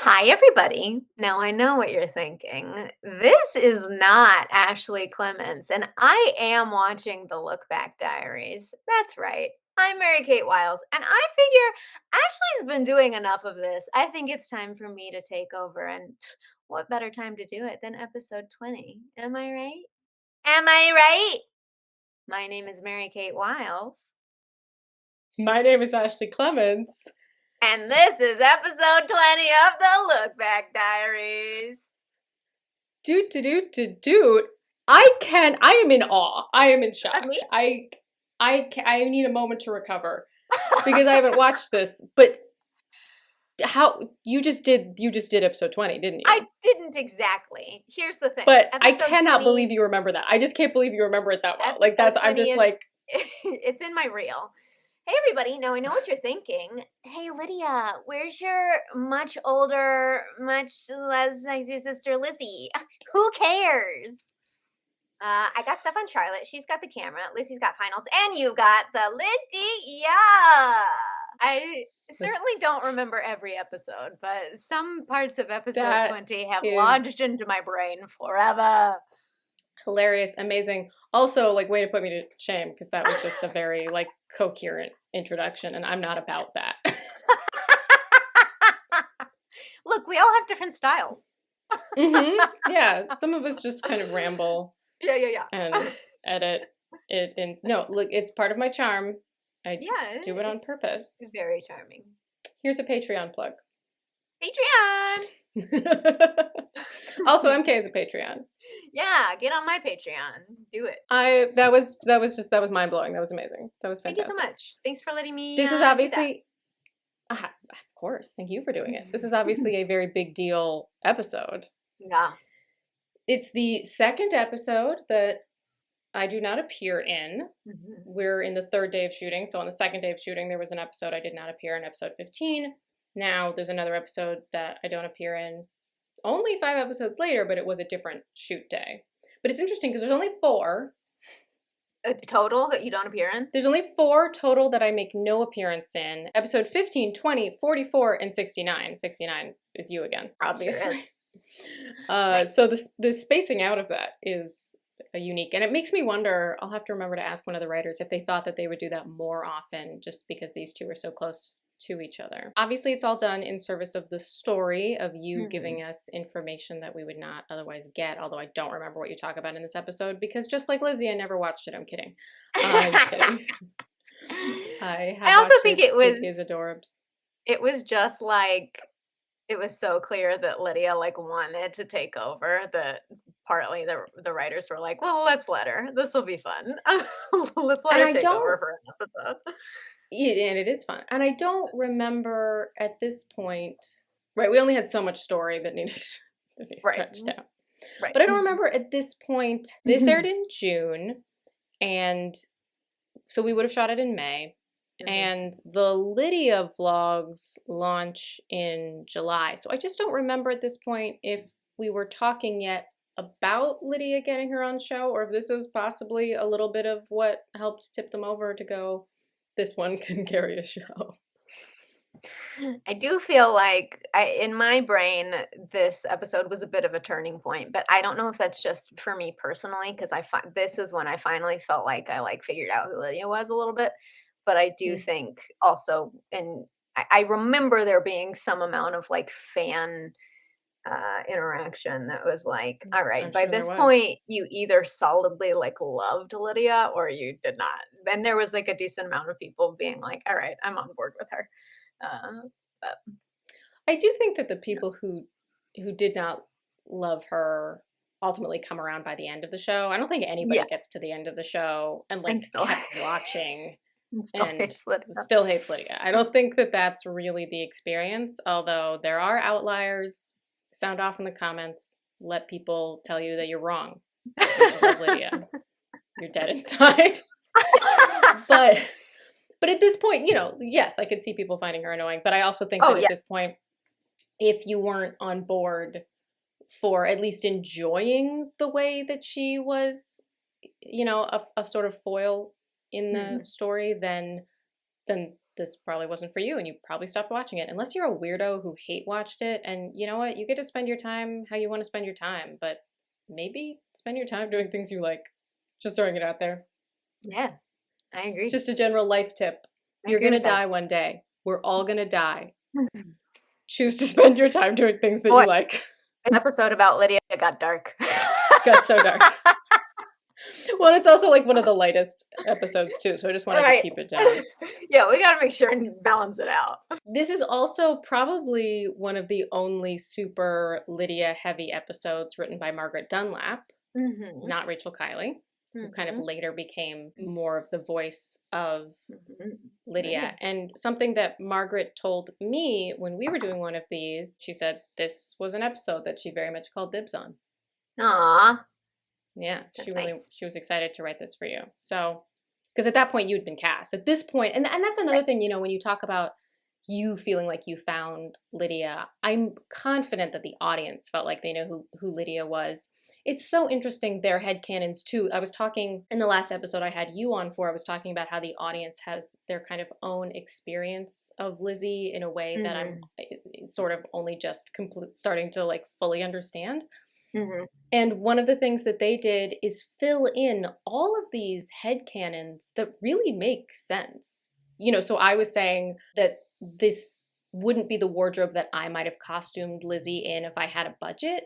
Hi, everybody. Now I know what you're thinking. This is not Ashley Clements, and I am watching the Look Back Diaries. That's right. I'm Mary Kate Wiles, and I figure Ashley's been doing enough of this. I think it's time for me to take over, and what better time to do it than episode 20? Am I right? Am I right? My name is Mary Kate Wiles. My name is Ashley Clements. And this is episode 20 of the Look Back Diaries. Dude. I am in awe. I am in shock. Me? I need a moment to recover because I haven't watched this. But how you just did episode 20, didn't you? I didn't exactly. Here's the thing. But I Episode cannot 20 believe you remember that. I just can't believe you remember it that well. Like episode I'm 20 just is like, it's in my reel. Hey everybody, now I know what you're thinking. Hey Lydia, where's your much older, much less sexy sister Lizzie? Who cares? I got stuff on Charlotte. She's got the camera. Lizzie's got finals, and you got the Lydia. I certainly don't remember every episode, but some parts of episode That 20 have is lodged into my brain forever. hilarious, amazing. Also, like, way to put me to shame because that was just a very like coherent introduction, and I'm not about that. Look, we all have different styles. Yeah, some of us just kind of ramble. Yeah. And edit it in. No, look, it's part of my charm. I Yeah, do it on purpose. It's very charming. Here's a Patreon plug. Patreon. Also, MK is a Patreon. Yeah, get on my Patreon. Do it. That was mind blowing. That was amazing. That was fantastic. Thank you so much. Thanks for letting me. This is obviously, of course. Thank you for doing it. This is obviously a very big deal episode. Yeah. It's the second episode that I do not appear in. Mm-hmm. We're in the third day of shooting. So on the second day of shooting, there was an episode I did not appear in, episode 15. Now there's another episode that I don't appear in. Only 5 episodes later, but it was a different shoot day. But it's interesting because there's only 4. Total that you don't appear in? There's only 4 total that I make no appearance in. Episode 15, 20, 44, and 69. 69 is you again, obviously. Sure so the spacing out of that is unique. And it makes me wonder, I'll have to remember to ask one of the writers if they thought that they would do that more often just because these two are so close to each other. Obviously, it's all done in service of the story, of you giving us information that we would not otherwise get, although I don't remember what you talk about in this episode because just like Lizzie, I never watched it. I'm kidding. I'm kidding. I also think it was adorbs. It was just like it was so clear that Lydia like wanted to take over that partly the writers were like, well, let's let her. This will be fun. Let's let her take over for an episode. And it is fun. And I don't remember at this point, right, we only had so much story that needed to be stretched out. Right. But I don't remember at this point, this aired in June, and so we would have shot it in May. And the Lydia vlogs launch in July. So I just don't remember at this point if we were talking yet about Lydia getting her own show or if this was possibly a little bit of what helped tip them over to go, this one can carry a show. I do feel like in my brain, this episode was a bit of a turning point, but I don't know if that's just for me personally, because this is when I finally felt like I like figured out who Lydia was a little bit. But I do think also, and I remember there being some amount of like fan interaction that was like, all right, by this point, you either solidly like loved Lydia or you did not. Then there was like a decent amount of people being like, all right, I'm on board with her. But I do think that the people who did not love her ultimately come around by the end of the show. I don't think anybody gets to the end of the show and like kept watching. Still hates Lydia. I don't think that that's really the experience, although there are outliers. Sound off in the comments. Let people tell you that you're wrong. You should love Lydia. You're dead inside. But at this point, yes, I could see people finding her annoying, but I also think that at this point, if you weren't on board for at least enjoying the way that she was, a sort of foil in the story, then this probably wasn't for you and you probably stopped watching it. Unless you're a weirdo who hate watched it, and you know what? You get to spend your time how you want to spend your time, but maybe spend your time doing things you like. Just throwing it out there. Yeah, I agree. Just a general life tip. You're going to die one day. We're all going to die. Choose to spend your time doing things that you like. An episode about Lydia got dark. Got so dark. Well, it's also like one of the lightest episodes too, so I just wanted to keep it down. Yeah, we got to make sure and balance it out. This is also probably one of the only super Lydia-heavy episodes written by Margaret Dunlap, not Rachel Kiley, who kind of later became more of the voice of Lydia. And something that Margaret told me when we were doing one of these, she said this was an episode that she very much called dibs on. Aww. Yeah, she was excited to write this for you. So, because at that point you'd been cast. At this point, and that's another thing, you know, when you talk about you feeling like you found Lydia, I'm confident that the audience felt like they know who Lydia was. It's so interesting, their headcanons too. I was talking in the last episode I had you on for, I was talking about how the audience has their kind of own experience of Lizzie in a way that I'm sort of only just starting to like fully understand. And one of the things that they did is fill in all of these headcanons that really make sense. You know, so I was saying that this wouldn't be the wardrobe that I might have costumed Lizzie in if I had a budget.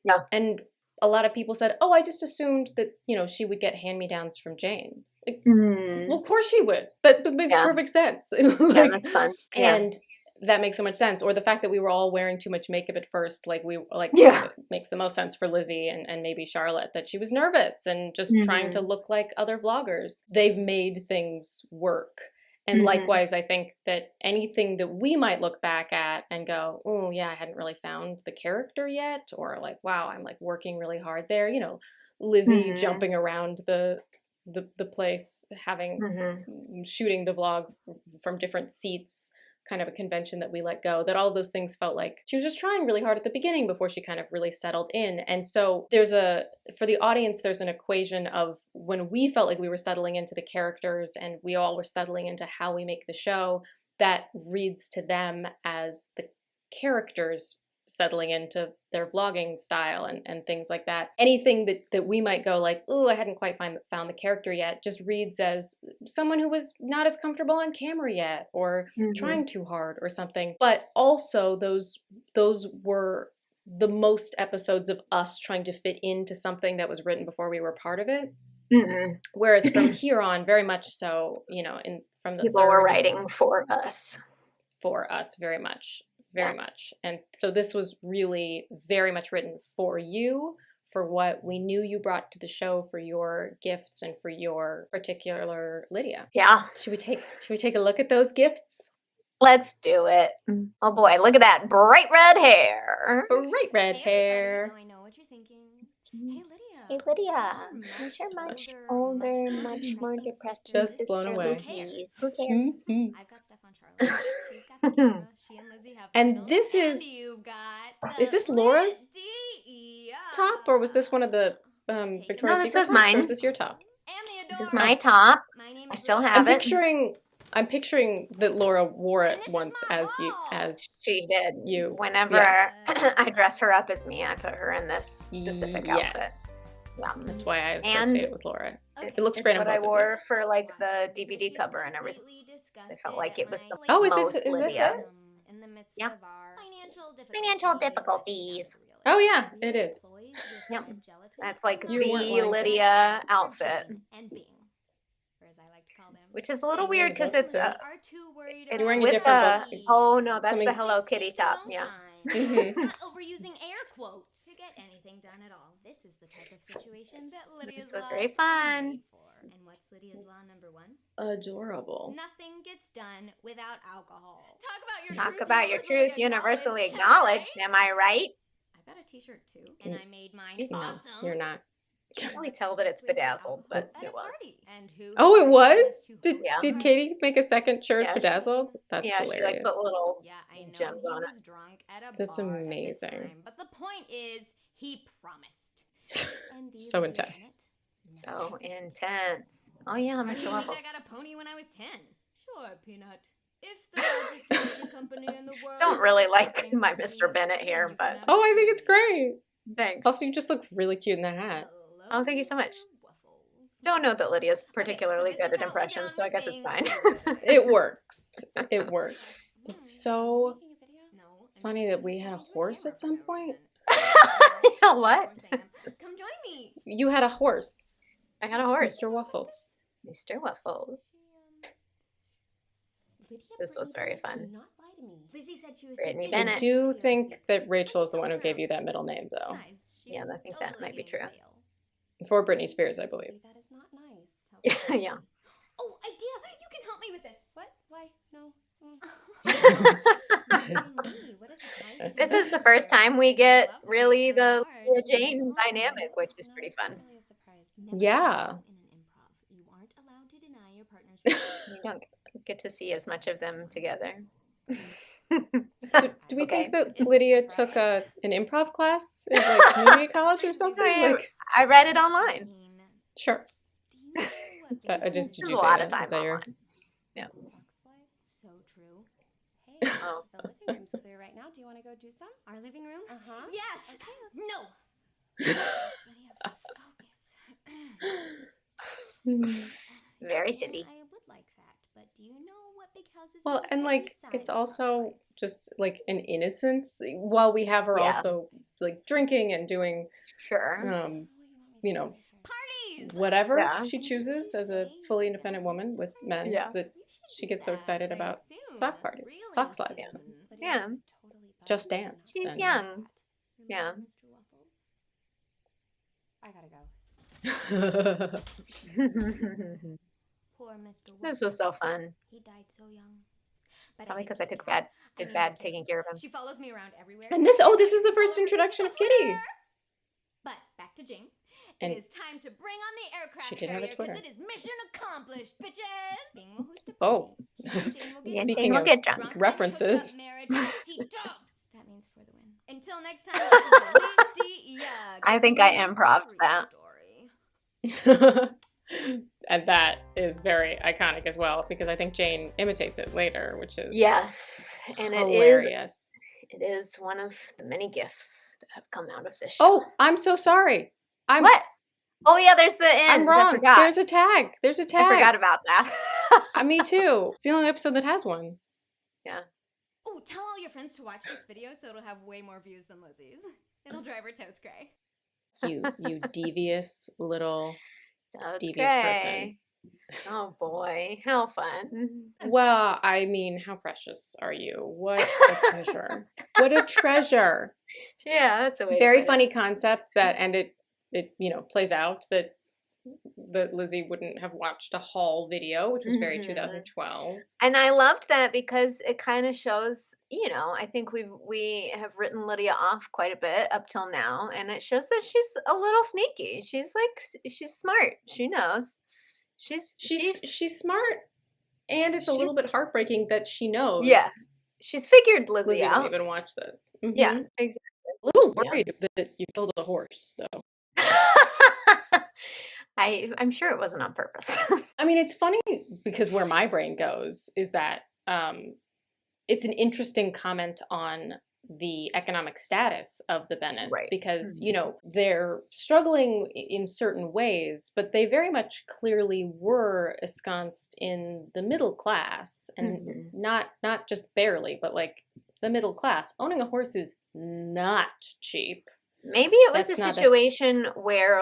Yeah. And a lot of people said, oh, I just assumed that, you know, she would get hand-me-downs from Jane. Like, well, of course she would. That makes perfect sense. Yeah, that's fun. And that makes so much sense. Or the fact that we were all wearing too much makeup at first, it makes the most sense for Lizzie and maybe Charlotte, that she was nervous and just trying to look like other vloggers. They've made things work. And likewise, I think that anything that we might look back at and go, oh yeah, I hadn't really found the character yet, or like, wow, I'm like working really hard there. You know, Lizzie jumping around the place, shooting the vlog from different seats, kind of a convention that we let go, that all of those things felt like she was just trying really hard at the beginning before she kind of really settled in. And so for the audience, there's an equation of when we felt like we were settling into the characters and we all were settling into how we make the show, that reads to them as the characters settling into their vlogging style and things like that. Anything that we might go like, oh, I hadn't quite found the character yet, just reads as someone who was not as comfortable on camera yet, or trying too hard or something. But also those were the most episodes of us trying to fit into something that was written before we were part of it. Whereas from here on, very much so, you know, from the people were writing for us. For us, very much. Very much. And so this was really very much written for you, for what we knew you brought to the show, for your gifts and for your particular Lydia. Yeah. Should we take a look at those gifts? Let's do it. Oh boy, look at that bright red hair. Bright red hair. I know what you're thinking. Hey Lydia, you're much older, much more depressed. Just blown away. Who cares? I've got stuff on Charlotte. She's got the camera. She and Lizzie have And this is this Laura's top, or was this one of the Victoria's Secret was mine. Or was this your top? This is my top. I still have it. I'm picturing that Laura wore it once as she did. You. Whenever I dress her up as me, I put her in this specific outfit. Yeah. That's why I associate it with Laura. It looks great on both what I of them. wore for like the DVD cover and everything. I felt like it was the is this Lydia? it? Yeah. Financial difficulties. Oh yeah, it is. Yep. That's like the Lydia outfit. Which is a little weird because it's You're wearing a different look. Oh no, that's the Hello Kitty top. Yeah. Overusing air quotes to get anything done at all. This is the type of situation that Lydia's law was very fun. And what's Lydia's law number 1? Adorable. Nothing gets done without alcohol. Talk about your truth universally acknowledged. Am I right? I got a t-shirt too, and I made mine awesome. You're not. I can't really tell that it's bedazzled, but it was. Oh, it was? Did Katie make a second shirt bedazzled? That's hilarious. She like put little gems on it. That's amazing. But the point is, he promised. So intense. So intense. Oh yeah, Mr. Waffles. I got a pony when I was 10. Sure, Peanut. If the largest theater company in the world Don't really was like happening my to Mr. see, Bennett then here, you but can Oh, I think it's great. thanks. Also, you just look really cute in that hat. Hello, Oh, thank you so much. Mr. Wuffles. Don't know that Lydia's Okay, particularly so good this at is how it went impressions, down so I with guess it's being fine. good. It works. It works. Hmm, It's are so we making a video? No, I'm funny just that we had a talking to horse camera at for some no point. reason. You know what? Of course I am. Come join me. You had a horse, I got a horse. Mr. Waffles. Mr. Wuffles. This was very fun. Lizzie said she was Brittany too busy. Bennett. I do think that Rachel is the one who gave you that middle name, though. Besides, she Yeah, was I think that totally might be getting true. stale. For Britney Spears, I believe. That is not nice. Yeah. Oh, idea! You can help me with this. What? Why? No. This is the first time we get really the Lydia Jane dynamic, which is pretty fun. Yeah. You aren't allowed to deny your partner's You don't get to see as much of them together. So, do we Okay. think that Lydia took an improv class in like community college or something? Like, I read it online. sure. I just did There's you a say lot that? of time Is that your? online. Yeah. So true. Hey, Oh. the living room's clear right now. Do you want to go do some? Our living room? Uh-huh. Yes. Okay, no. Lydia, focus. Very silly. I would like that, but do you know what big houses? Well, are and on like every it's side? also just like an innocence while we have her Yeah. also like drinking and doing Sure. you know, Parties. whatever Yeah. she chooses as a fully independent woman with men Yeah. that she gets so excited about sock parties, Really sock slides. soon. Yeah. Lydia was totally Just buzzed. Dance. She's and- young. Yeah. Mr. Wuffles? I gotta go. Poor Mr. Wuffles. This was so fun. He died so young. But Probably didn't because I keep took count. did I bad loved taking it. care of him. She follows me around everywhere. And this is the All first over introduction of stuff Kitty. with her. But back to Jane. And It is time to bring on the aircraft she did have a carrier, 'cause Twitter. it is mission accomplished, bitches. Being well, who's to Oh. play? Jane will get Yeah, drunk. Speaking will of get drunk. Drunk and references. hooked up marriage with T-dubs. That means for the win. Until next time, this is Lydia. I think I improv'd that. Story. And that is very iconic as well because I think Jane imitates it later, which is Yes. And hilarious. it is one of the many gifts that have come out of this show. Oh, I'm so sorry. What? Oh yeah, there's the end. I'm wrong. I forgot. There's a tag. There's a tag. I forgot about that. Me too. It's the only episode that has one. Yeah. Oh, tell all your friends to watch this video so it'll have way more views than Lizzie's. It'll drive her totes cray. You devious little That's devious great. person. Oh boy, how fun. Well, I mean, how precious are you? What a treasure. What a treasure. Yeah, that's a way. Very to put funny concept that, and it plays out that Lizzie wouldn't have watched a haul video, which was very Mhm. 2012. And I loved that because it kind of shows, I think we have written Lydia off quite a bit up till now, and it shows that she's a little sneaky. She's smart. She knows. She's smart, and it's a little she's- bit heartbreaking that she knows. Yeah. She's figured Lizzie Lizzie out. won't even watch this. Yeah, Mhm. exactly. A little Yeah. worried that you killed a horse, though. I'm sure it wasn't on purpose. I mean, it's funny because where my brain goes is that it's an interesting comment on the economic status of the Bennets Right. because, Mhm. they're struggling in certain ways, but they very much clearly were ensconced in the middle class and Mhm. not just barely, but like the middle class. Owning a horse is not cheap. Maybe it was That's a not a- situation where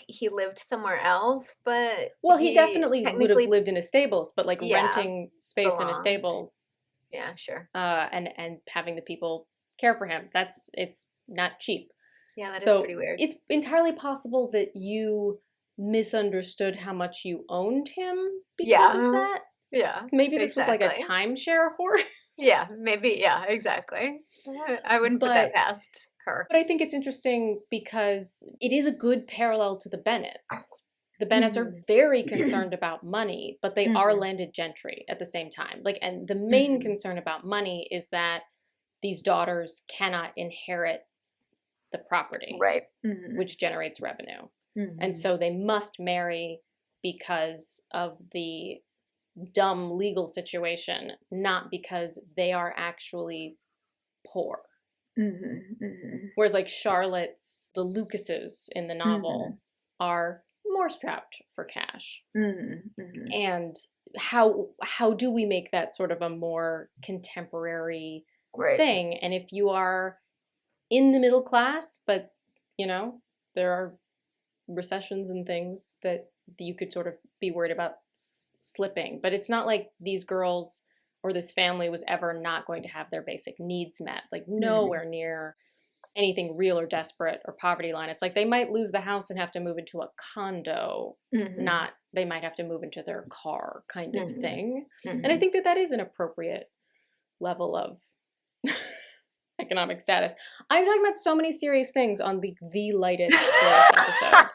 he lived somewhere else, but Well, he definitely would have technically- lived in a stables, but like Yeah, renting space in a belonged. stables Yeah, sure. and having the people care for him, it's not cheap. Yeah, that is So pretty weird. it's entirely possible that you misunderstood how much you owned him because Yeah. of that. Yeah. Maybe this was like a Exactly. timeshare horse. Yeah, maybe. Yeah, exactly. I wouldn't put that But- past her. But I think it's interesting because it is a good parallel to the Bennets. The Bennets are very concerned about money, but they are Mhm. landed gentry at the same time. And the main Mhm. concern about money is that these daughters cannot inherit the property, Right. Mhm. which generates revenue. Mhm. And so they must marry because of the dumb legal situation, not because they are actually poor. Whereas like Charlotte's, the Lucases in the novel are more strapped for cash. And how do we make that sort of a more contemporary thing? And if you are in the middle class, but you know, there are recessions and things that you could sort of be worried about slipping. But it's not like these girls or this family was ever not going to have their basic needs met, like nowhere near anything real or desperate or poverty line. It's like they might lose the house and have to move into a condo, not they might have to move into their car kind of thing. And I think that that is an appropriate level of economic status. I'm talking about so many serious things on the lightest serious episode.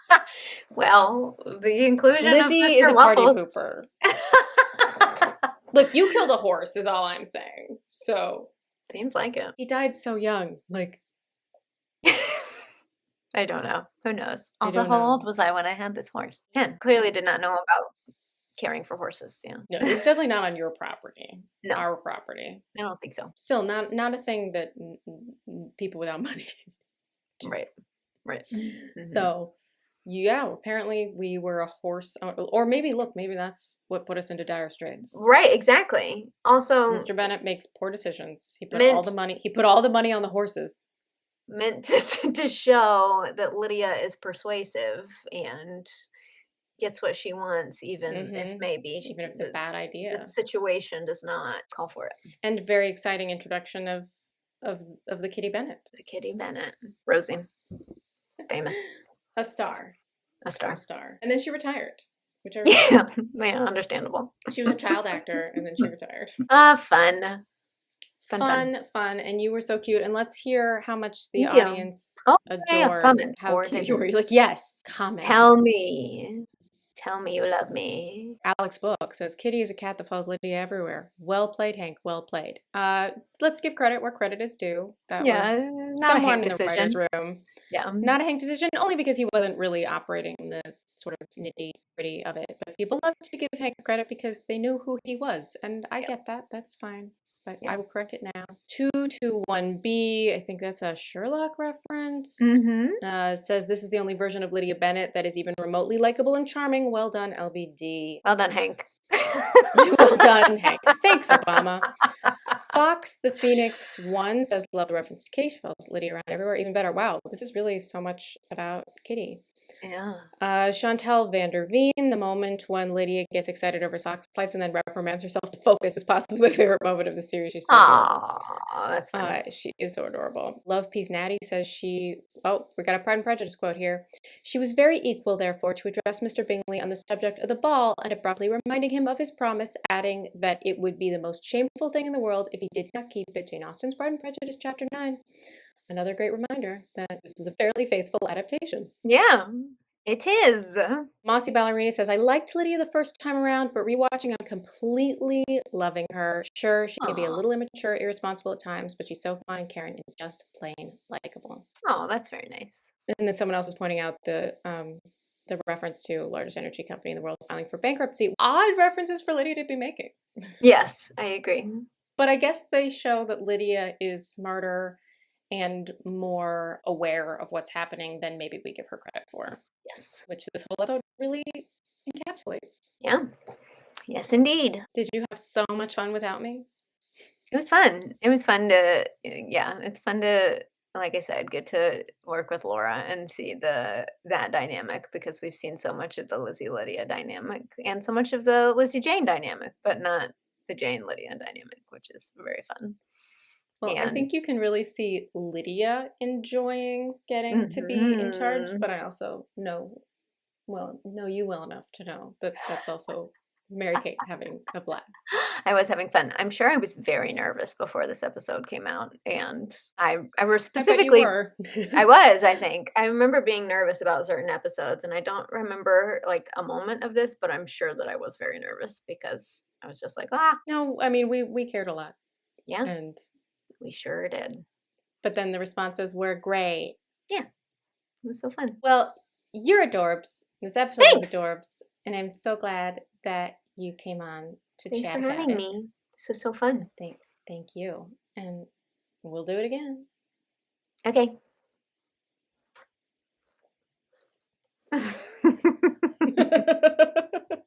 Well, the inclusion Lizzie of Mr. is a party Wuffles. pooper. Look, you killed a horse is all I'm saying. So seems like it. He died so young. Like I don't know. Who knows? Also, how old was I when I had this horse? 10. Clearly did not know about caring for horses. Yeah. No, it was definitely not on your property. No. Our property. I don't think so. Still not a thing that people without money. Right. So, yeah, apparently we were a horse, or maybe that's what put us into dire straits. Right, exactly. Also, Mr. Bennett makes poor decisions. He put all the money on the horses. Meant to show that Lydia is persuasive and gets what she wants, even if it's a bad idea. The situation does not call for it. And very exciting introduction of the Kitty Bennett. The Kitty Bennett. Rosie. Famous. A star. And then she retired. Which yeah, understandable. She was a child actor and then she retired. Fun. Fun, and you were so cute. And let's hear how much the audience adored how cute you were. You're like, yes, comment. Tell me you love me. Alex Book says, Kitty is a cat that follows Lydia everywhere. Well played, Hank. Well played. Let's give credit where credit is due. That was not someone in the writer's room. Yeah. Not a Hank decision, only because he wasn't really operating the sort of nitty-gritty of it. But people love to give Hank credit because they knew who he was. And I get that. That's fine. But I will correct it now. 221B, I think that's a Sherlock reference. Says this is the only version of Lydia Bennett that is even remotely likable and charming. Well done, LBD. Well done, Hank. Well done, Hank. Thanks, Obama. Fox the Phoenix 1 says, love the reference to Kitty. She follows Lydia around everywhere. Even better. Wow, this is really so much about Kitty. Yeah. Chantel Vanderveen, the moment when Lydia gets excited over sock slides and then reprimands herself to focus is possibly my favorite moment of the series. She's so adorable. That's funny. She is so adorable. Love Peas Natty says we got a Pride and Prejudice quote here. She was very equal, therefore, to address Mr. Bingley on the subject of the ball and abruptly reminding him of his promise, adding that it would be the most shameful thing in the world if he did not keep it. Jane Austen's Pride and Prejudice, Chapter 9. Another great reminder that this is a fairly faithful adaptation. Yeah, it is. Mossy Ballerina says, I liked Lydia the first time around, but rewatching, I'm completely loving her. Sure, she can be a little immature, irresponsible at times, but she's so fun and caring and just plain likable. Oh, that's very nice. And then someone else is pointing out the reference to largest energy company in the world filing for bankruptcy. Odd references for Lydia to be making. Yes, I agree. But I guess they show that Lydia is smarter and more aware of what's happening than maybe we give her credit for. Yes. Which this whole episode really encapsulates. Yeah. Yes, indeed. Did you have so much fun without me? It was fun. It's fun to, like I said, get to work with Laura and see that dynamic, because we've seen so much of the Lizzie-Lydia dynamic and so much of the Lizzie-Jane dynamic, but not the Jane-Lydia dynamic, which is very fun. Well, I think you can really see Lydia enjoying getting to be in charge, but I also know you well enough to know that that's also Mary Kate having a blast. I was having fun. I'm sure I was very nervous before this episode came out, and I was specifically. I was. I think I remember being nervous about certain episodes, and I don't remember like a moment of this, but I'm sure that I was very nervous because I was just like, No, I mean we cared a lot. Yeah, and we sure did. But then the responses were great. Yeah, it was so fun. Well, you're adorbs. This episode was adorbs, and I'm so glad that you came on to Thanks chat for about having it. me. This is so fun. Thank you. And we'll do it again. Okay.